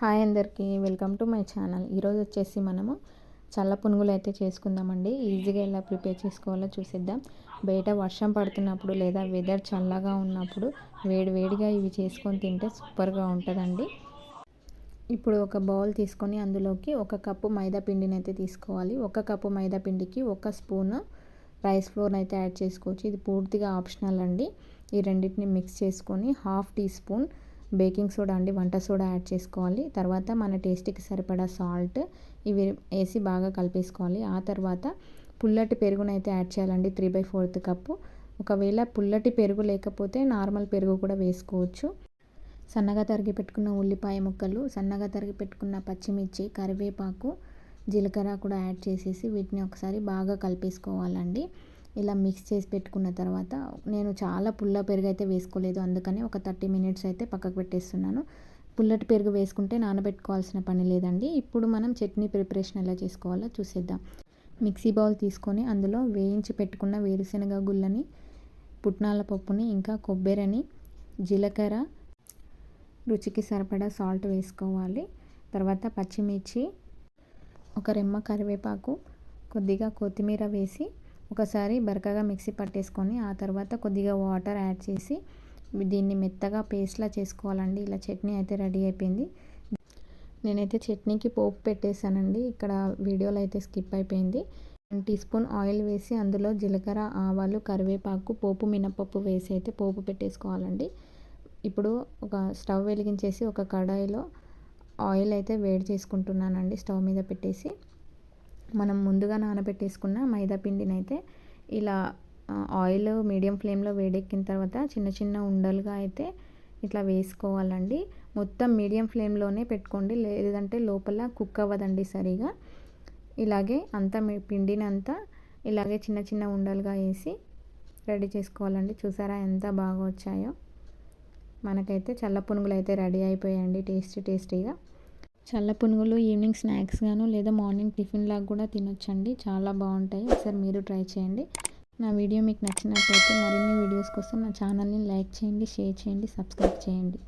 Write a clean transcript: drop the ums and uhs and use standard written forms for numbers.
Hi అందరికీ, welcome to my channel. ఈరోజు వచ్చేసి మనము చల్ల పునుగులు అయితే చేసుకుందామండి. ఈజీగా ఎలా ప్రిపేర్ చేసుకోవాలో చూసేద్దాం. బయట వర్షం పడుతున్నప్పుడు లేదా వెదర్ చల్లగా ఉన్నప్పుడు వేడివేడిగా ఇవి చేసుకొని తింటే సూపర్గా ఉంటుందండి. ఇప్పుడు ఒక బౌల్ తీసుకొని అందులోకి 1 కప్పు మైదా పిండిని అయితే తీసుకోవాలి. 1 కప్పు మైదా పిండికి 1 స్పూన్ రైస్ ఫ్లోర్ అయితే యాడ్ చేసుకోవచ్చు. ఇది పూర్తిగా ఆప్షనల్ అండి. ఈ రెండింటిని మిక్స్ చేసుకొని 1/2 టీ స్పూన్ బేకింగ్ సోడా అండి, వంట సోడా యాడ్ చేసుకోవాలి. తర్వాత మన టేస్ట్కి సరిపడా సాల్ట్ ఇవి వేసి బాగా కలిపేసుకోవాలి. ఆ తర్వాత పుల్లటి పెరుగునైతే యాడ్ చేయాలండి, 3/4 కప్పు. ఒకవేళ పుల్లటి పెరుగు లేకపోతే నార్మల్ పెరుగు కూడా వేసుకోవచ్చు. సన్నగా తరిగి పెట్టుకున్న ఉల్లిపాయ ముక్కలు, సన్నగా తరిగి పెట్టుకున్న పచ్చిమిర్చి, కరివేపాకు, జీలకర్ర కూడా యాడ్ చేసేసి వీటిని ఒకసారి బాగా కలిపేసుకోవాలండి. ఇలా మిక్స్ చేసి పెట్టుకున్న తర్వాత నేను చాలా పుల్ల పెరుగు అయితే వేసుకోలేదు, అందుకని ఒక 30 మినిట్స్ అయితే పక్కకు పెట్టేస్తున్నాను. పుల్లటి పెరుగు వేసుకుంటే నానబెట్టుకోవాల్సిన పని లేదండి. ఇప్పుడు మనం చట్నీ ప్రిపరేషన్ ఎలా చేసుకోవాలో చూసేద్దాం. మిక్సీ బౌల్ తీసుకొని అందులో వేయించి పెట్టుకున్న వేరుశనగ గుళ్ళని, పుట్నాల పప్పుని, ఇంకా కొబ్బరిని, జీలకర్ర, రుచికి సరిపడా సాల్ట్ వేసుకోవాలి. తర్వాత పచ్చిమిర్చి, ఒక రెమ్మ కరివేపాకు, కొద్దిగా కొత్తిమీర వేసి ఒకసారి బరకగా మిక్సీ పట్టేసుకొని ఆ తర్వాత కొద్దిగా వాటర్ యాడ్ చేసి దీన్ని మెత్తగా పేస్ట్లా చేసుకోవాలండి. ఇలా చట్నీ అయితే రెడీ అయిపోయింది. నేనైతే చట్నీకి పోపు పెట్టేశానండి, ఇక్కడ వీడియోలో అయితే స్కిప్ అయిపోయింది. 1 టీ స్పూన్ ఆయిల్ వేసి అందులో జీలకర్ర, ఆవాలు, కరివేపాకు, పోపు మినపప్పు వేసి అయితే పోపు పెట్టేసుకోవాలండి. ఇప్పుడు ఒక స్టవ్ వెలిగించేసి ఒక కడాయిలో ఆయిల్ అయితే వేడి చేసుకుంటున్నానండి, స్టవ్ మీద పెట్టేసి. మనం ముందుగా నానబెట్టేసుకున్న మైదా పిండిని అయితే ఇలా ఆయిల్ మీడియం ఫ్లేమ్లో వేడెక్కిన తర్వాత చిన్న చిన్న ఉండలుగా అయితే ఇట్లా వేసుకోవాలండి. మొత్తం మీడియం ఫ్లేమ్లోనే పెట్టుకోండి, లేదంటే లోపల కుక్ అవ్వదండి సరిగా. ఇలాగే అంతా పిండిని అంతా ఇలాగే చిన్న చిన్న ఉండలుగా వేసి రెడీ చేసుకోవాలండి. చూసారా ఎంత బాగా వచ్చాయో. మనకైతే చల్ల పునుగులు అయితే రెడీ అయిపోయాయండి, టేస్టీగా. చల్ల పునుగులు ఈవినింగ్ స్నాక్స్ గాను లేదా మార్నింగ్ టిఫిన్ లాగా కూడా తినొచ్చండి, చాలా బాగుంటాయి. ఒకసారి మీరు ట్రై చేయండి. నా వీడియో మీకు నచ్చినట్లయితే మరిన్ని వీడియోస్ కోసం నా ఛానల్ని లైక్ చేయండి, షేర్ చేయండి, సబ్స్క్రైబ్ చేయండి.